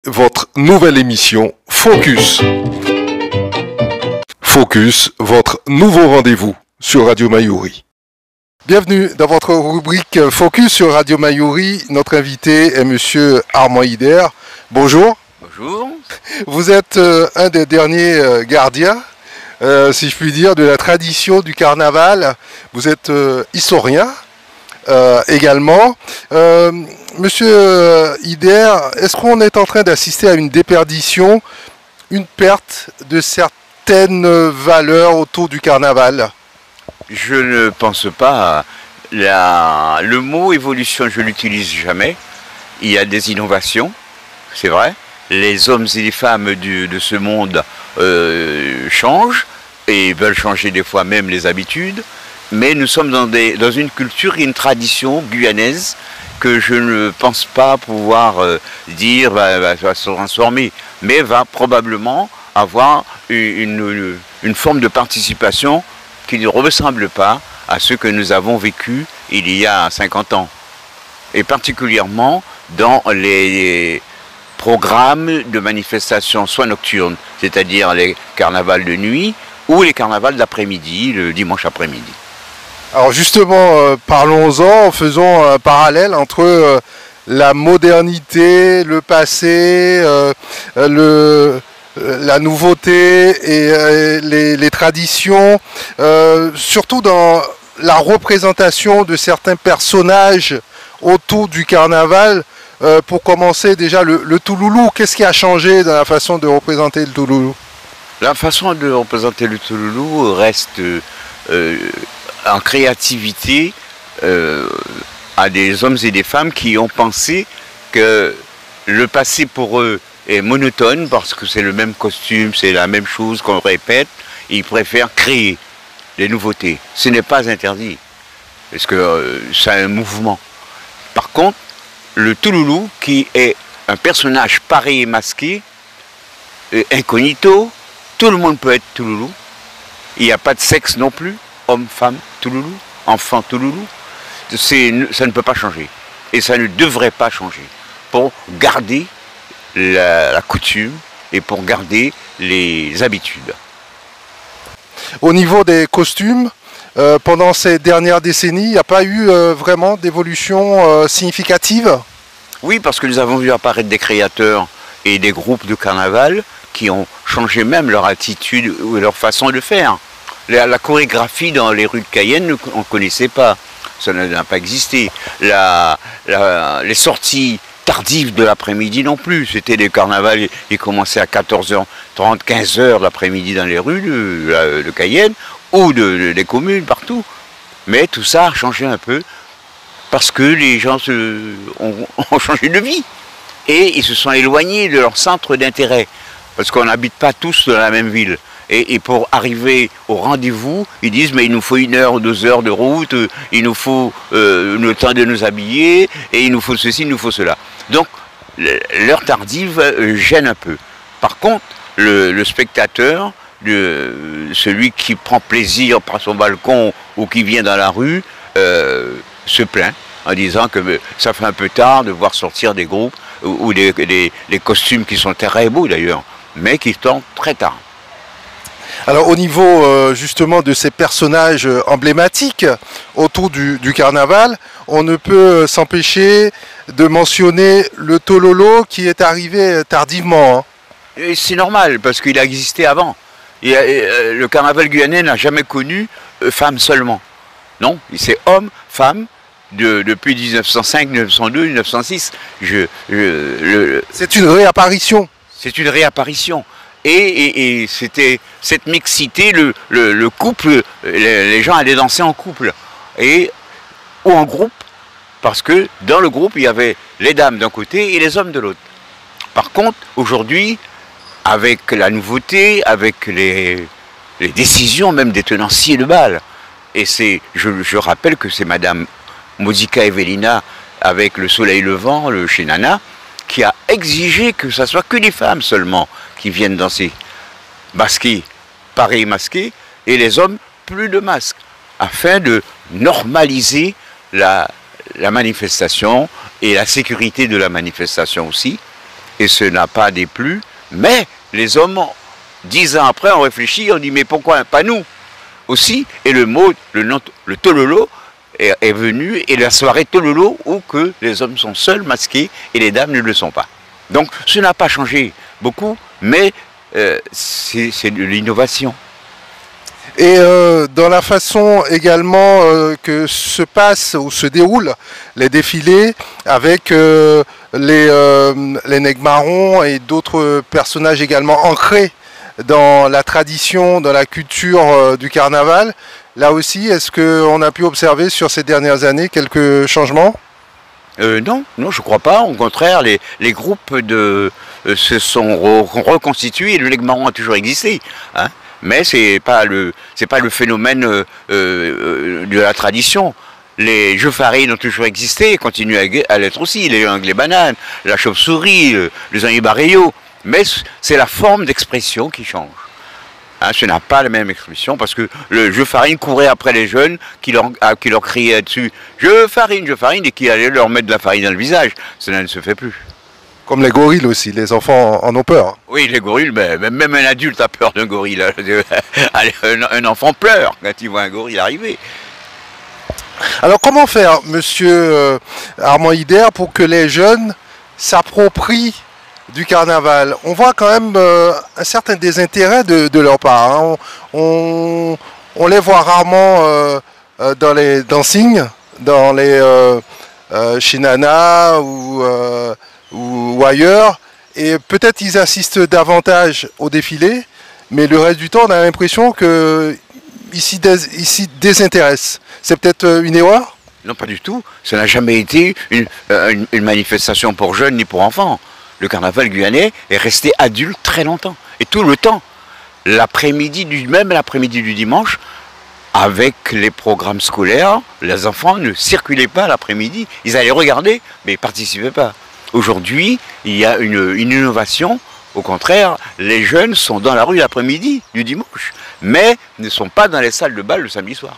Votre nouvelle émission Focus. Focus, votre nouveau rendez-vous sur Radio Mayuri. Bienvenue dans votre rubrique Focus sur Radio Mayuri. Notre invité est Monsieur Armand Hider. Bonjour. Bonjour. Vous êtes un des derniers gardiens, si je puis dire, de la tradition du carnaval. Vous êtes historien également. Monsieur Hider, est-ce qu'on est en train d'assister à une déperdition, une perte de certaines valeurs autour du carnaval? Je ne pense pas. Le mot évolution, je ne l'utilise jamais. Il y a des innovations, c'est vrai. Les hommes et les femmes de ce monde changent et veulent changer des fois même les habitudes. Mais nous sommes dans une culture et une tradition guyanaise que je ne pense pas pouvoir dire va se transformer, mais va probablement avoir une forme de participation qui ne ressemble pas à ce que nous avons vécu il y a 50 ans. Et particulièrement dans les programmes de manifestations soit nocturnes, c'est-à-dire les carnavals de nuit ou les carnavals d'après-midi, le dimanche après-midi. Alors justement, parlons-en, faisons un parallèle entre la modernité, le passé, la nouveauté et les traditions, surtout dans la représentation de certains personnages autour du carnaval. Pour commencer déjà, le Touloulou, qu'est-ce qui a changé dans la façon de représenter le Touloulou? La façon de représenter le Touloulou reste en créativité à des hommes et des femmes qui ont pensé que le passé pour eux est monotone parce que c'est le même costume, c'est la même chose qu'on répète. Ils préfèrent créer des nouveautés. Ce n'est pas interdit parce que c'est un mouvement. Par contre, le Touloulou, qui est un personnage paré et masqué, incognito, tout le monde peut être Touloulou. Il n'y a pas de sexe non plus. Homme, femme, Touloulou, enfant, Touloulou, ça ne peut pas changer. Et ça ne devrait pas changer. Pour garder la coutume et pour garder les habitudes. Au niveau des costumes, pendant ces dernières décennies, il n'y a pas eu vraiment d'évolution significative? Oui, parce que nous avons vu apparaître des créateurs et des groupes de carnaval qui ont changé même leur attitude ou leur façon de faire. La chorégraphie dans les rues de Cayenne, on ne connaissait pas, ça n'a pas existé. Les sorties tardives de l'après-midi non plus, c'était des carnavals, ils commençaient à 14h30, 15h l'après-midi dans les rues de Cayenne ou des communes, partout. Mais tout ça a changé un peu parce que les gens ont changé de vie et ils se sont éloignés de leur centre d'intérêt parce qu'on n'habite pas tous dans la même ville. Et pour arriver au rendez-vous, ils disent mais il nous faut 1 heure ou 2 heures de route, il nous faut le temps de nous habiller, et il nous faut ceci, il nous faut cela. Donc l'heure tardive gêne un peu. Par contre, le spectateur, celui qui prend plaisir par son balcon ou qui vient dans la rue, se plaint en disant que ça fait un peu tard de voir sortir des groupes ou des costumes qui sont très beaux d'ailleurs, mais qui tombent très tard. Alors au niveau justement de ces personnages emblématiques autour du carnaval, on ne peut s'empêcher de mentionner le Tololo qui est arrivé tardivement. Et c'est normal parce qu'il a existé avant. Le carnaval guyanais n'a jamais connu femmes seulement. Non, c'est homme, femme, depuis 1905, 1902, 1906. C'est une réapparition. C'est une réapparition. Et c'était cette mixité, le couple, les gens allaient danser en couple ou en groupe, parce que dans le groupe il y avait les dames d'un côté et les hommes de l'autre. Par contre, aujourd'hui, avec la nouveauté, avec les décisions même des tenanciers de bal, et je rappelle que c'est Madame Modica Evelina avec le Soleil Levant, le chez Nana, qui a exigé que ce soit que des femmes seulement qui viennent danser, masquées, parées et masquées, et les hommes plus de masques, afin de normaliser la manifestation et la sécurité de la manifestation aussi. et ce n'a pas déplu, mais les hommes, 10 ans après, ont réfléchi, on dit mais pourquoi pas nous aussi, et le mot, le tololo est venu, et la soirée tololo où que les hommes sont seuls masqués et les dames ne le sont pas. Donc ce n'a pas changé beaucoup, mais c'est de l'innovation. Et dans la façon également que se passent ou se déroulent les défilés avec les nègres marrons et d'autres personnages également ancrés dans la tradition, dans la culture du carnaval, là aussi, est-ce qu'on a pu observer sur ces dernières années quelques changements? Non, non, je crois pas. Au contraire, les groupes se sont reconstitués. Le nègre marron a toujours existé, hein, mais c'est pas le phénomène de la tradition. Les jeux farines ont toujours existé, et continuent à l'être aussi. Les jeux anglais bananes, la chauve-souris, les oeillets barreillots. Mais c'est la forme d'expression qui change. Hein, ce n'a pas la même expression parce que le jeu farine courait après les jeunes qui leur criaient dessus je farine, et qui allaient leur mettre de la farine dans le visage. Cela ne se fait plus. Comme les gorilles aussi, les enfants en ont peur. Oui, les gorilles, même un adulte a peur d'un gorille. Un enfant pleure quand il voit un gorille arriver. Alors comment faire, monsieur Armand Hidder, pour que les jeunes s'approprient du carnaval? On voit quand même un certain désintérêt de leur part. Hein. On les voit rarement dans les dancing, dans les chez ou ailleurs. Et peut-être ils assistent davantage au défilé, mais le reste du temps, on a l'impression que ici désintéresse. C'est peut-être une erreur? Non, pas du tout. Ça n'a jamais été une manifestation pour jeunes ni pour enfants. Le carnaval guyanais est resté adulte très longtemps. Et tout le temps. L'après-midi du dimanche, avec les programmes scolaires, les enfants ne circulaient pas l'après-midi. Ils allaient regarder, mais ils ne participaient pas. Aujourd'hui, il y a une innovation. Au contraire, les jeunes sont dans la rue l'après-midi du dimanche, mais ne sont pas dans les salles de bal le samedi soir.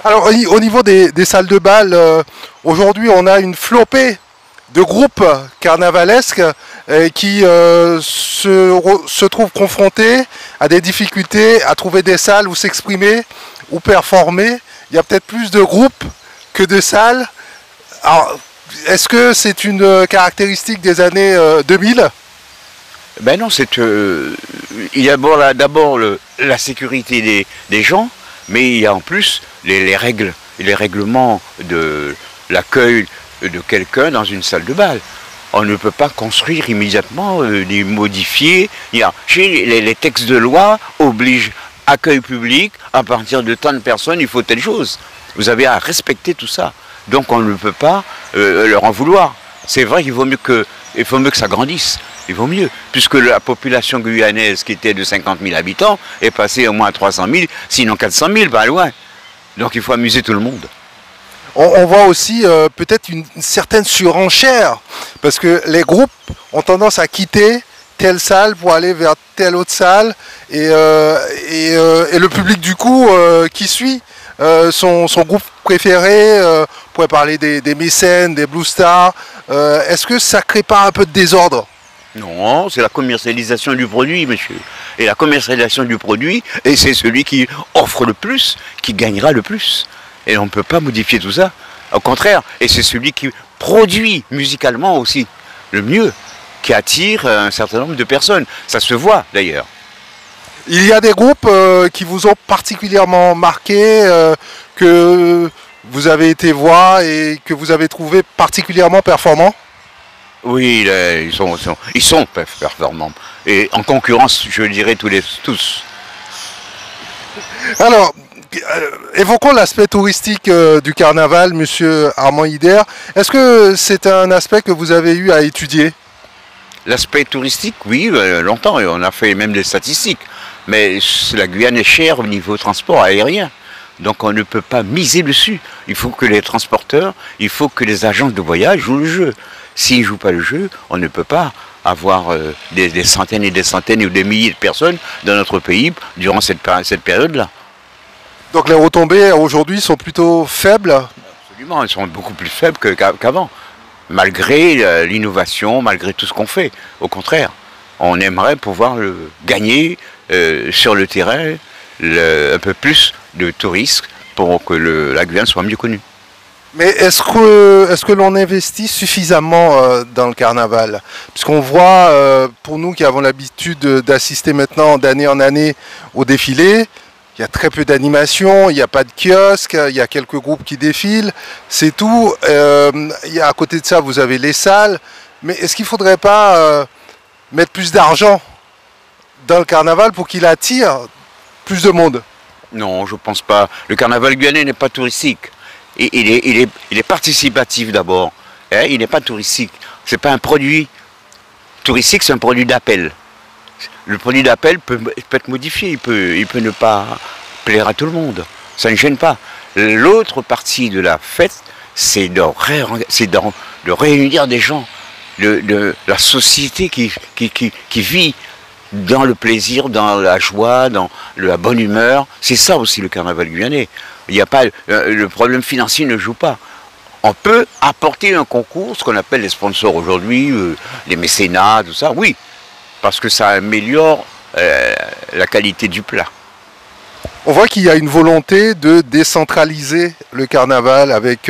Alors, au niveau des salles de bal, aujourd'hui, on a une flopée de groupes carnavalesques qui se trouvent confrontés à des difficultés à trouver des salles où s'exprimer, où performer. Il y a peut-être plus de groupes que de salles. Alors, est-ce que c'est une caractéristique des années 2000? Ben non, il y a d'abord la sécurité des gens, mais il y a en plus les règles et les règlements de l'accueil de quelqu'un dans une salle de bal. On ne peut pas construire immédiatement, les modifier. Les textes de loi obligent accueil public, à partir de tant de personnes, il faut telle chose. Vous avez à respecter tout ça. Donc on ne peut pas leur en vouloir. C'est vrai qu'il vaut mieux que ça grandisse. Il vaut mieux, puisque la population guyanaise qui était de 50 000 habitants est passée au moins à 300 000, sinon 400 000, pas loin. Donc il faut amuser tout le monde. On voit aussi peut-être une certaine surenchère, parce que les groupes ont tendance à quitter telle salle pour aller vers telle autre salle, et le public du coup qui suit son groupe préféré, on pourrait parler des mécènes, des Blue Stars. Est-ce que ça ne crée pas un peu de désordre? Non, c'est la commercialisation du produit, monsieur. Et la commercialisation du produit, et c'est celui qui offre le plus, qui gagnera le plus. Et on ne peut pas modifier tout ça. Au contraire, et c'est celui qui produit musicalement aussi le mieux, qui attire un certain nombre de personnes. Ça se voit d'ailleurs. Il y a des groupes qui vous ont particulièrement marqué, que vous avez été voir et que vous avez trouvé particulièrement performants? Oui, ils sont performants. Et en concurrence, je dirais tous. Alors, évoquons l'aspect touristique du carnaval, monsieur Armand Hidder. Est-ce que c'est un aspect que vous avez eu à étudier? L'aspect touristique, oui, longtemps, et on a fait même des statistiques. Mais la Guyane est chère au niveau transport aérien. Donc on ne peut pas miser dessus. Il faut que les transporteurs, il faut que les agences de voyage jouent le jeu. S'ils ne jouent pas le jeu, on ne peut pas avoir des centaines et des centaines ou des milliers de personnes dans notre pays durant cette période-là. Donc les retombées aujourd'hui sont plutôt faibles? Absolument, elles sont beaucoup plus faibles qu'avant. malgré l'innovation, malgré tout ce qu'on fait. Au contraire, on aimerait pouvoir gagner sur le terrain un peu plus de touristes pour que la Guyane soit mieux connue. Mais est-ce que l'on investit suffisamment dans le carnaval? Puisqu'on voit, pour nous qui avons l'habitude d'assister maintenant d'année en année au défilé, il y a très peu d'animation, il n'y a pas de kiosque, il y a quelques groupes qui défilent, c'est tout. À côté de ça, vous avez les salles. Mais est-ce qu'il ne faudrait pas mettre plus d'argent dans le carnaval pour qu'il attire plus de monde? Non, je ne pense pas. Le carnaval guyanais n'est pas touristique. Il est participatif d'abord. Hein, il n'est pas touristique. Ce n'est pas un produit touristique, c'est un produit d'appel. Le produit d'appel peut être modifié, il peut ne pas plaire à tout le monde. Ça ne gêne pas. L'autre partie de la fête, c'est de réunir des gens, de la société qui vit dans le plaisir, dans la joie, dans la bonne humeur. C'est ça aussi le carnaval guyanais. Il n'y a pas, le problème financier ne joue pas. On peut apporter un concours, ce qu'on appelle les sponsors aujourd'hui, les mécénats, tout ça, oui, parce que ça améliore la qualité du plat. On voit qu'il y a une volonté de décentraliser le carnaval avec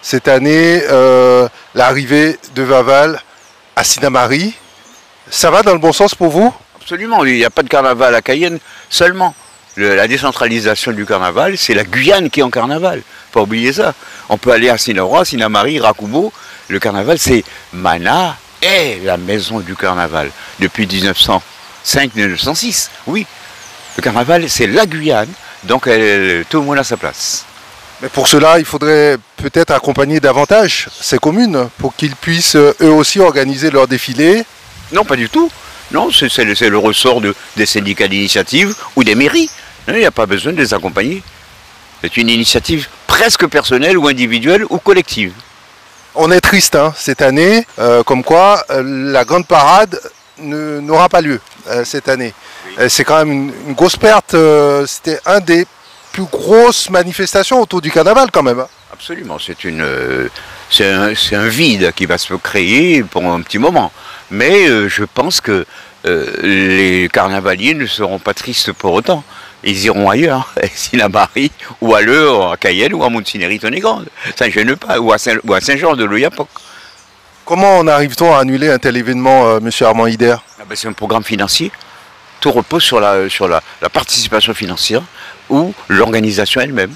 cette année l'arrivée de Vaval à Sinnamary. Ça va dans le bon sens pour vous? Absolument, il n'y a pas de carnaval à Cayenne seulement. La décentralisation du carnaval, c'est la Guyane qui est en carnaval. Faut pas oublier ça. On peut aller à Sinnamary, Sinnamary, Rakubo. Le carnaval, c'est Mana est la maison du carnaval depuis 1905-1906. Oui, le carnaval, c'est la Guyane, donc tout le monde a sa place. Mais pour cela, il faudrait peut-être accompagner davantage ces communes pour qu'ils puissent eux aussi organiser leur défilé. Non, pas du tout. Non, c'est le ressort des syndicats d'initiative ou des mairies. Il n'y a pas besoin de les accompagner. C'est une initiative presque personnelle ou individuelle ou collective. On est triste hein, cette année, comme quoi la grande parade n'aura pas lieu cette année. Oui. C'est quand même une grosse perte. C'était un des plus grosses manifestations autour du carnaval quand même. Absolument, c'est un vide qui va se créer pour un petit moment. Mais je pense que les carnavaliers ne seront pas tristes pour autant. Ils iront ailleurs, à Sinnamary, ou à Leur, à Cayenne, ou à Montigny-Ritonnet-Grande. Ça ne gêne pas, ou à Saint-Jean-de-l'Oyapock. Comment en arrive-t-on à annuler un tel événement, M. Armand Hider? C'est un programme financier. Tout repose sur la participation financière ou l'organisation elle-même.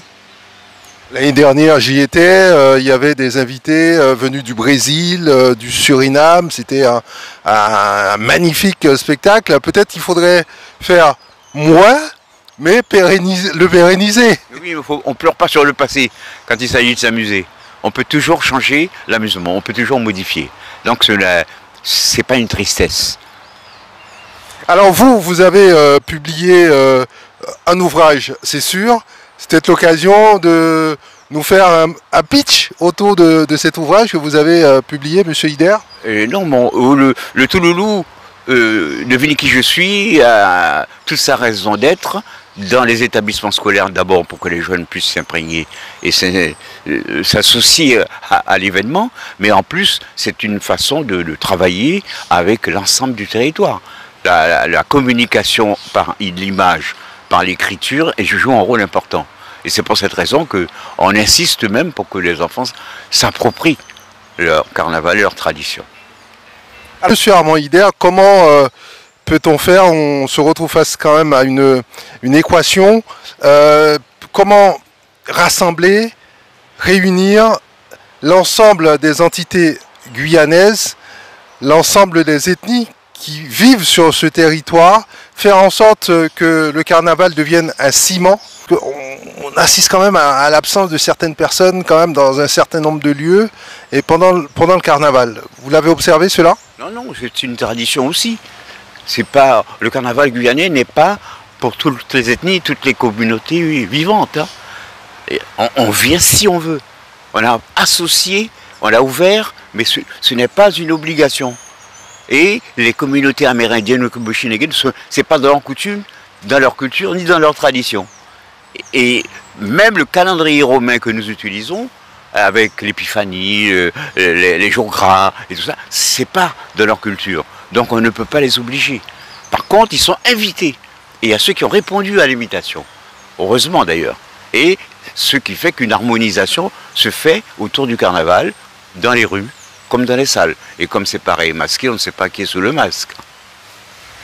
L'année dernière, j'y étais, il y avait des invités venus du Brésil, du Suriname. C'était un magnifique spectacle. Peut-être qu'il faudrait faire moins, mais le pérenniser. Oui, on ne pleure pas sur le passé quand il s'agit de s'amuser. On peut toujours changer l'amusement, on peut toujours modifier. Donc ce n'est pas une tristesse. Alors vous avez publié un ouvrage, c'est sûr. C'était l'occasion de nous faire un pitch autour de cet ouvrage que vous avez publié, M. Hider. Non, le Touloulou devine qui je suis, a toute sa raison d'être dans les établissements scolaires d'abord pour que les jeunes puissent s'imprégner et s'associer à l'événement, mais en plus c'est une façon de travailler avec l'ensemble du territoire. La communication par l'image, par l'écriture, et je joue un rôle important. Et c'est pour cette raison qu'on insiste même pour que les enfants s'approprient leur carnaval et leur tradition. Monsieur Armand Hider, comment peut-on faire? On se retrouve face quand même à une équation. Comment rassembler, réunir l'ensemble des entités guyanaises, l'ensemble des ethnies qui vivent sur ce territoire, faire en sorte que le carnaval devienne un ciment. On assiste quand même à l'absence de certaines personnes quand même dans un certain nombre de lieux et pendant le carnaval. Vous l'avez observé cela? Non, non, c'est une tradition aussi. Le carnaval guyanais n'est pas pour toutes les ethnies, toutes les communautés vivantes. Hein. Et on vient si on veut. On a associé, on l'a ouvert, mais ce n'est pas une obligation. Et les communautés amérindiennes ou Bushinégé, ce n'est pas dans leur coutume, dans leur culture, ni dans leur tradition. Et même le calendrier romain que nous utilisons avec l'épiphanie, les jours gras et tout ça, c'est pas de leur culture. Donc on ne peut pas les obliger. Par contre, ils sont invités. Et il y a ceux qui ont répondu à l'invitation. Heureusement d'ailleurs. Et ce qui fait qu'une harmonisation se fait autour du carnaval, dans les rues, comme dans les salles. Et comme c'est pareil masqué, on ne sait pas qui est sous le masque.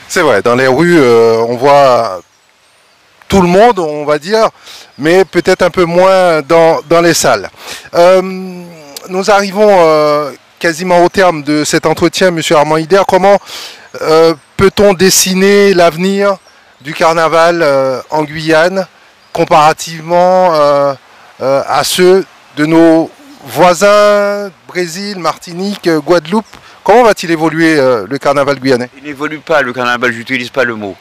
C'est vrai, dans les rues, on voit tout le monde, on va dire, mais peut-être un peu moins dans les salles. Nous arrivons quasiment au terme de cet entretien, Monsieur Armand Hiders. Comment peut-on dessiner l'avenir du carnaval en Guyane comparativement à ceux de nos voisins, Brésil, Martinique, Guadeloupe? Comment va-t-il évoluer le carnaval guyanais? Il n'évolue pas, le carnaval, j'utilise pas le mot.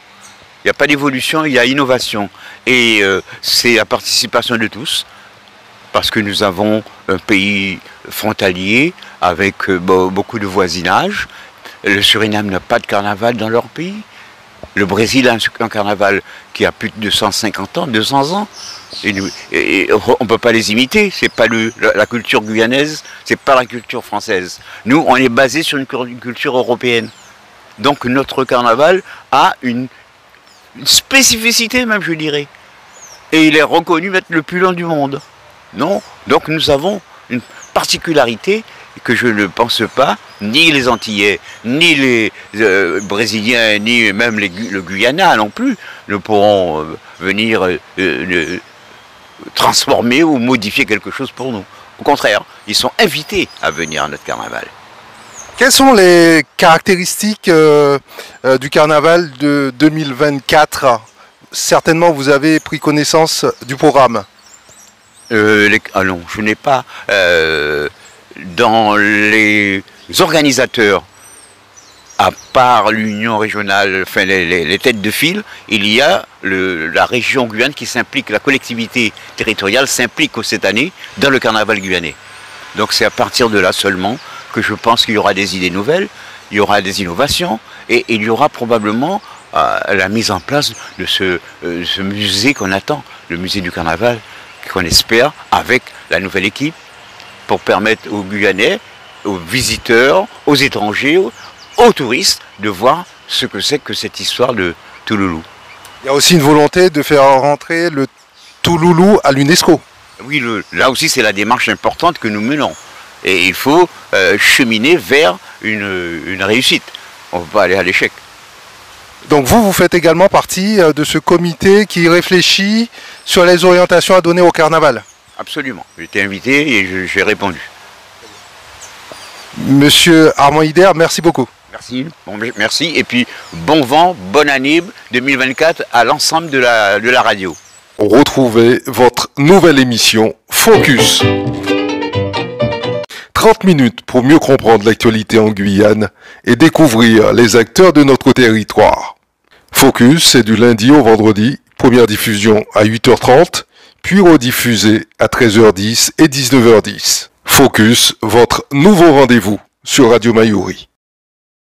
Il n'y a pas d'évolution, il y a innovation. Et c'est la participation de tous, parce que nous avons un pays frontalier avec beaucoup de voisinage. Le Suriname n'a pas de carnaval dans leur pays. Le Brésil a un carnaval qui a plus de 250 ans, 200 ans. Et on ne peut pas les imiter. C'est pas la culture guyanaise, c'est pas la culture française. Nous, on est basé sur une culture européenne. Donc notre carnaval a une spécificité même, je dirais. Et il est reconnu être le plus long du monde. Non. Donc nous avons une particularité que je ne pense pas, ni les Antillais, ni les Brésiliens, ni même le Guyana non plus, ne pourront venir transformer ou modifier quelque chose pour nous. Au contraire, ils sont invités à venir à notre carnaval. Quelles sont les caractéristiques du carnaval de 2024? Certainement, vous avez pris connaissance du programme. Non, je n'ai pas... dans les organisateurs, à part l'union régionale, enfin les têtes de file, il y a la région Guyane qui s'implique, la collectivité territoriale s'implique cette année dans le carnaval guyanais. Donc c'est à partir de là seulement que je pense qu'il y aura des idées nouvelles, il y aura des innovations et il y aura probablement la mise en place de ce musée qu'on attend, le musée du carnaval, qu'on espère avec la nouvelle équipe, pour permettre aux Guyanais, aux visiteurs, aux étrangers, aux touristes de voir ce que c'est que cette histoire de Touloulou. Il y a aussi une volonté de faire rentrer le Touloulou à l'UNESCO. Oui, là aussi c'est la démarche importante que nous menons. Et il faut cheminer vers une réussite. On ne peut pas aller à l'échec. Donc vous faites également partie de ce comité qui réfléchit sur les orientations à donner au carnaval? Absolument. J'ai été invité et j'ai répondu. Monsieur Armand Hiders, merci beaucoup. Merci. Bon, merci. Et puis, bon vent, bonne année 2024 à l'ensemble de la radio. Retrouvez votre nouvelle émission Focus. 30 minutes pour mieux comprendre l'actualité en Guyane et découvrir les acteurs de notre territoire. Focus, c'est du lundi au vendredi, première diffusion à 8h30, puis rediffusé à 13h10 et 19h10. Focus, votre nouveau rendez-vous sur Radio Mayuri.